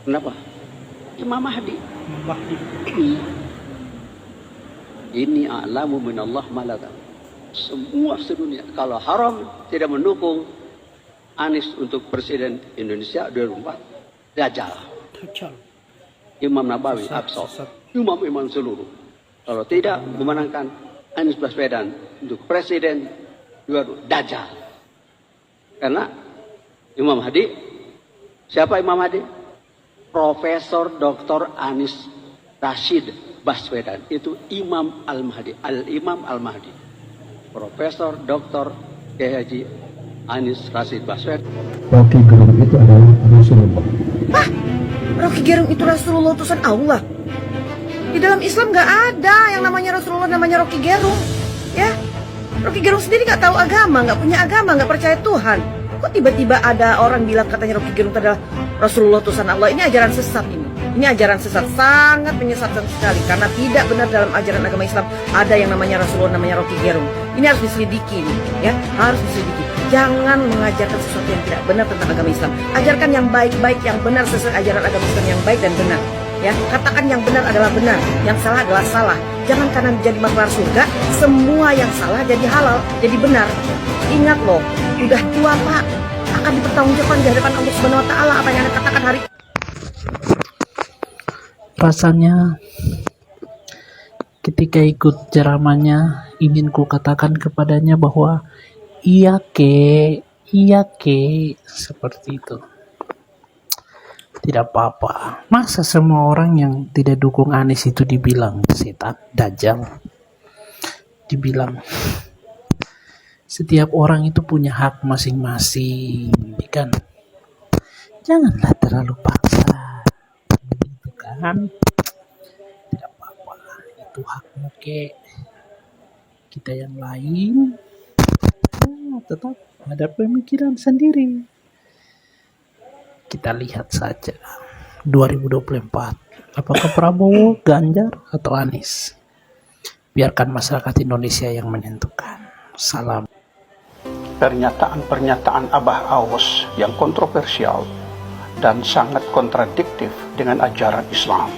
Kenapa? Imam Mahdi. Mahdi. Ini a'lamu minallah malaka. Semua sedunia kalau haram tidak mendukung Anies untuk presiden Indonesia 2024, Dajjal. Imam Nabawi Aqsa, imam-imam seluruh. Kalau tidak memenangkan Anies Baswedan untuk presiden juga Dajjal. Karena Imam Mahdi, siapa Imam Mahdi? Profesor Dr. Anies Rashid Baswedan, itu Imam Al-Mahdi, Al-Imam Al-Mahdi. Profesor Dr. Haji Anies Rashid Baswedan. Rocky Gerung itu adalah Rasulullah. Hah? Rocky Gerung itu Rasulullah utusan Allah? Di dalam Islam nggak ada yang namanya Rasulullah, namanya Rocky Gerung. Ya, Rocky Gerung sendiri nggak tahu agama, nggak punya agama, nggak percaya Tuhan. Kok tiba-tiba ada orang bilang katanya Rocky Gerung adalah Rasulullah utusan Allah? Ini ajaran sesat ini. Ini ajaran sesat, sangat menyesatkan sekali. Karena tidak benar dalam ajaran agama Islam ada yang namanya Rasulullah, namanya Rocky Gerung. Ini harus diselidiki, ya, harus diselidiki. Jangan mengajarkan sesuatu yang tidak benar tentang agama Islam. Ajarkan yang baik-baik, yang benar sesuai ajaran agama Islam yang baik dan benar. Ya, katakan yang benar adalah benar, yang salah adalah salah. Jangan karena jadi maklar surga, semua yang salah jadi halal, jadi benar. Ingat loh, udah tua Pak, akan dipertanggungjawabkan di hadapan Allah Subhanahu Wa Taala apa yang Anda katakan hari. Rasanya ketika ikut ceramahnya ingin ku katakan kepadanya bahwa iya ke, seperti itu. Tidak apa-apa. Masa semua orang yang tidak dukung Anies itu dibilang setan, dajjal? Dibilang setiap orang itu punya hak masing-masing, kan? Janganlah terlalu paksa, gitu kan? Tidak apa-apa, itu hakmu ke. Kita yang lain, tetap ada pemikiran sendiri. Kita lihat saja 2024 apakah Prabowo, Ganjar, atau Anies. Biarkan masyarakat Indonesia yang menentukan. Salam. Pernyataan-pernyataan Abah Aws yang kontroversial dan sangat kontradiktif dengan ajaran Islam.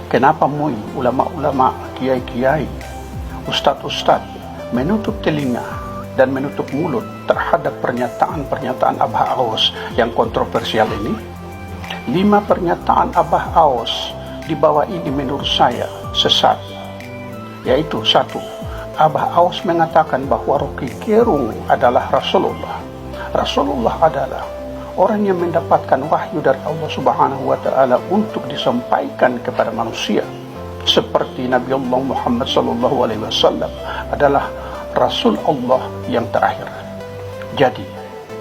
Kenapa ulama-ulama, kiai-kiai, ustadz-ustadz menutup telinga dan menutup mulut terhadap pernyataan-pernyataan Abah Aws yang kontroversial ini? 5 pernyataan Abah Aws di bawah ini menurut saya sesat. Yaitu 1. Abah Aws mengatakan bahwa Rocky Gerung adalah Rasulullah. Rasulullah adalah orang yang mendapatkan wahyu dari Allah Subhanahu wa Ta'ala untuk disampaikan kepada manusia. Seperti Nabi Allah Muhammad sallallahu alaihi wasallam adalah Rasul Allah yang terakhir. Jadi,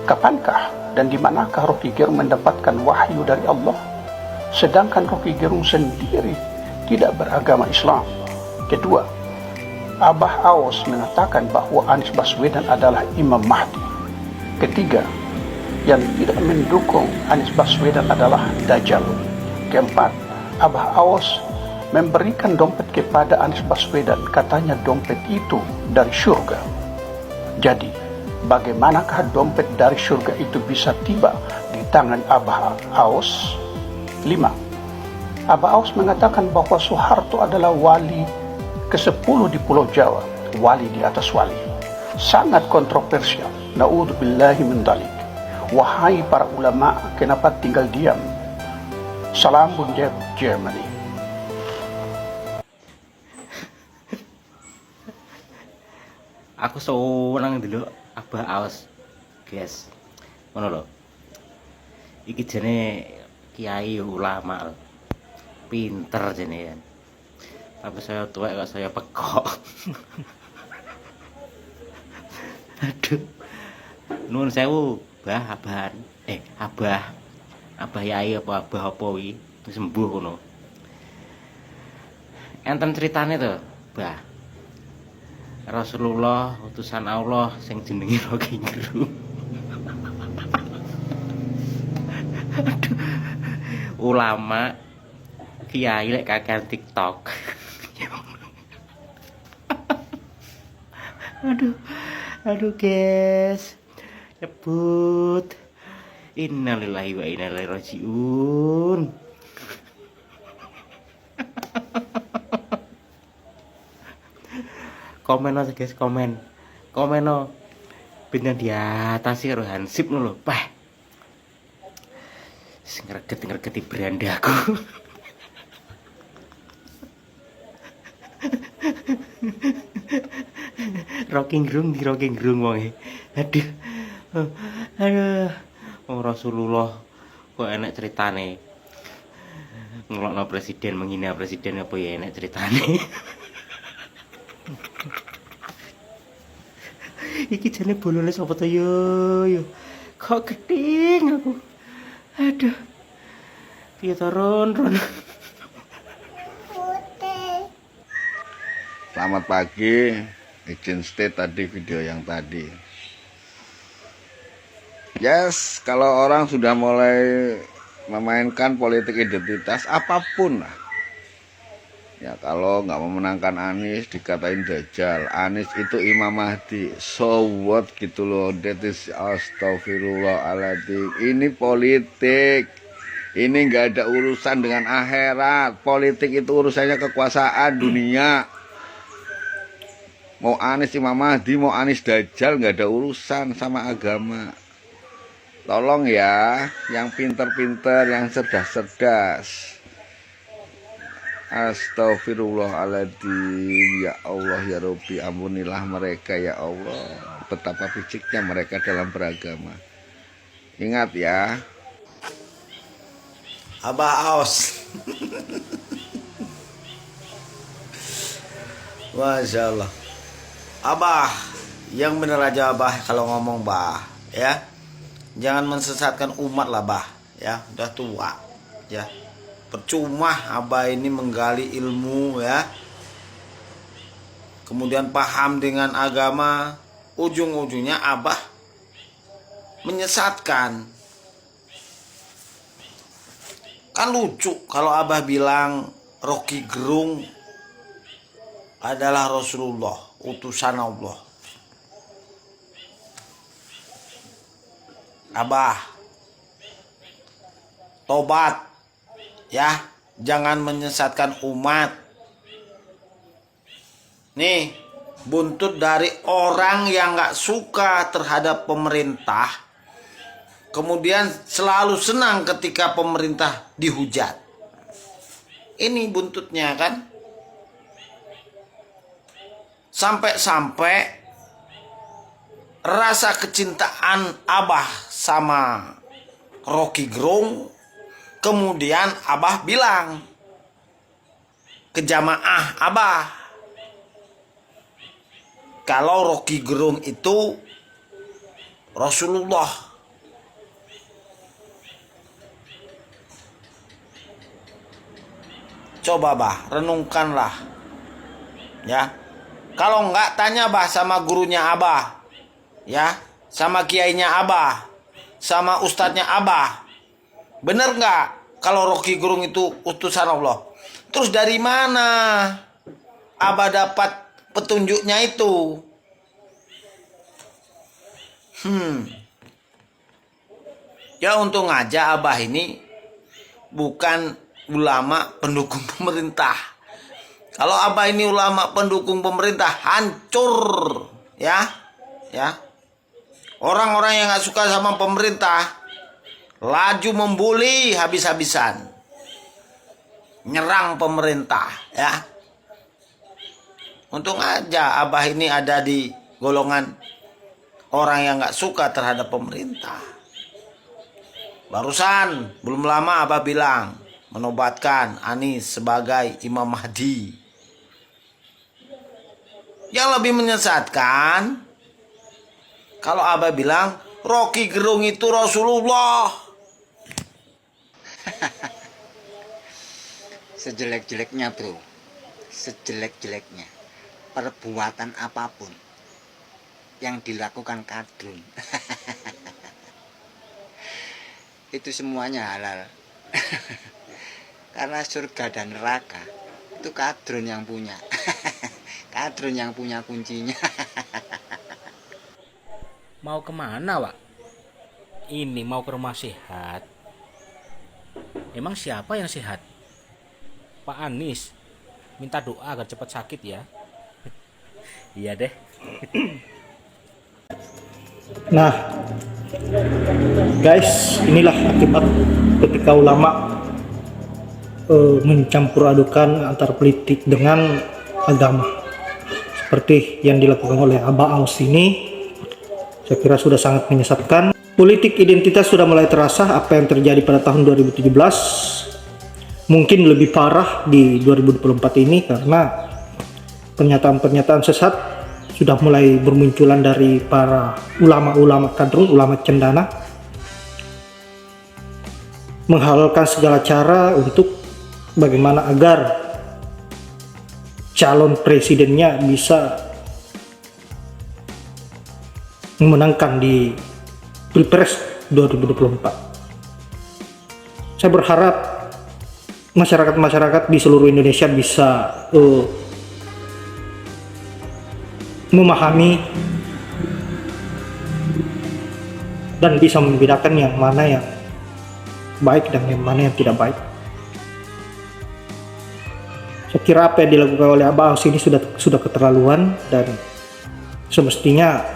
kapankah dan di manakah Rocky Gerung mendapatkan wahyu dari Allah? Sedangkan Rocky Gerung sendiri tidak beragama Islam. Kedua, Abah Aws mengatakan bahwa Anies Baswedan adalah Imam Mahdi. Ketiga, yang tidak mendukung Anies Baswedan adalah Dajjal. Keempat, Abah Aws memberikan dompet kepada Anies Baswedan, katanya dompet itu dari surga. Jadi, bagaimanakah dompet dari surga itu bisa tiba di tangan Abah Aws? 5. Abah Aws mengatakan bahwa Soeharto adalah wali ke-10 di Pulau Jawa, wali di atas wali. Sangat kontroversial. Na'udzubillahi min dzalik. Wahai para ulama, kenapa tinggal diam? Salam Bunjab, Germany. Aku seneng dulu Abah Aws, guys. Ngono lho. Iki jene kiai ulama, pinter jene ya. Tapi saya tua kok saya pekok. Aduh. Nuwun sewu, Abah yai apa abah apa wi sembuh ngono. Enten ceritane to, Bah. Rasulullah utusan Allah sing jenenge Rocky Gerung. Ulama kiai lek kakean TikTok. aduh guys. Nyebut innalillahi wa inna ilaihi rajiun. Komen aja guys, komen no bener di atas sih karo Hansip lho. Pah. Sing ngregeti berandaku. Rocking Gerung wong. Aduh. Aduh. Oh, Rasulullah kok enak ceritane. Ngelokno presiden, menghina presiden apa ya enak ceritane. Iki jane bolone sapa to yo. Kok gedeng aku. Aduh. Piye to Ron. Selamat pagi, izin stay tadi video yang tadi. Yes, kalau orang sudah mulai memainkan politik identitas apapun lah. Ya kalau nggak memenangkan Anies dikatain Dajjal, Anies itu Imam Mahdi, so what gitu loh, that is astagfirullahaladzim. Ini politik, ini nggak ada urusan dengan akhirat. Politik itu urusannya kekuasaan dunia. Mau Anies Imam Mahdi, mau Anies Dajjal, nggak ada urusan sama agama. Tolong ya, yang pinter-pinter, yang cerdas-cerdas. Astagfirullahaladzim. Ya Allah ya Rabbi, ampunilah mereka ya Allah. Betapa piciknya mereka dalam beragama. Ingat ya. Abah Aus. Masya Allah. Abah, yang bener aja Abah kalau ngomong bah, ya. Jangan mensesatkan umat lah bah, ya. Udah tua, ya. Percuma Abah ini menggali ilmu, ya. Kemudian paham dengan agama, ujung-ujungnya Abah menyesatkan. Kan lucu kalau Abah bilang Rocky Gerung adalah Rasulullah, utusan Allah. Abah, tobat ya, jangan menyesatkan umat. Nih, buntut dari orang yang gak suka terhadap pemerintah, kemudian selalu senang ketika pemerintah dihujat. Ini buntutnya kan. Sampai-sampai rasa kecintaan Abah sama Rocky Gerung, kemudian Abah bilang ke jamaah Abah, kalau Rocky Gerung itu Rasulullah. Coba bah, renungkanlah. Ya. Kalau enggak, tanya bah sama gurunya Abah. Ya, sama kiainya Abah, sama ustadznya Abah. Bener nggak kalau Rocky Gerung itu utusan Allah? Terus dari mana Abah dapat petunjuknya itu? Ya untung aja Abah ini bukan ulama pendukung pemerintah. Kalau Abah ini ulama pendukung pemerintah, hancur, ya. Orang-orang yang gak suka sama pemerintah laju membuli habis-habisan, nyerang pemerintah, ya. Untung aja Abah ini ada di golongan orang yang gak suka terhadap pemerintah. Barusan belum lama Abah bilang menobatkan Anies sebagai Imam Mahdi. Yang lebih menyesatkan kalau Abah bilang Rocky Gerung itu Rasulullah. Sejelek-jeleknya bro, sejelek-jeleknya perbuatan apapun yang dilakukan kadrun itu semuanya halal. Karena surga dan neraka itu kadrun yang punya. Kadrun yang punya kuncinya. Mau kemana, Wak? Ini mau ke rumah sehat. Emang siapa yang sehat? Pak Anies. Minta doa agar cepat sakit ya. Iya deh. Nah, guys, inilah akibat ketika ulama mencampur adukan antara politik dengan agama. Seperti yang dilakukan oleh Abah Aus ini, saya kira sudah sangat menyesatkan. Politik identitas sudah mulai terasa. Apa yang terjadi pada tahun 2017 mungkin lebih parah di 2024 ini, karena pernyataan-pernyataan sesat sudah mulai bermunculan dari para ulama-ulama kadrun, ulama cendana, menghalalkan segala cara untuk bagaimana agar calon presidennya bisa memenangkan di Pilpres 2024. Saya berharap masyarakat di seluruh Indonesia bisa memahami dan bisa membedakan yang mana yang baik dan yang mana yang tidak baik. Saya kira apa yang dilakukan oleh Abah Aus ini sudah keterlaluan, dan semestinya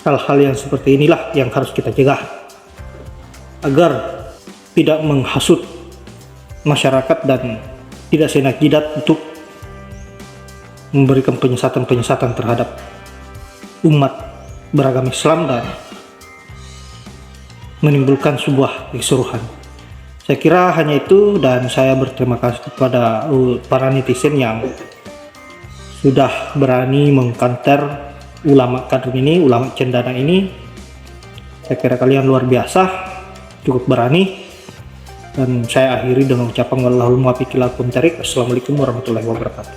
hal-hal yang seperti inilah yang harus kita cegah agar tidak menghasut masyarakat dan tidak senak jidat untuk memberikan penyesatan-penyesatan terhadap umat beragama Islam dan menimbulkan sebuah keseruhan. Saya kira hanya itu, dan saya berterima kasih kepada para netizen yang sudah berani mengkanter ulama kadrun ini, ulama cendana ini. Saya kira kalian luar biasa, cukup berani. Dan saya akhiri dengan ucapan wallahul muwaffiq ila aqwamit thoriq. Assalamualaikum warahmatullahi wabarakatuh.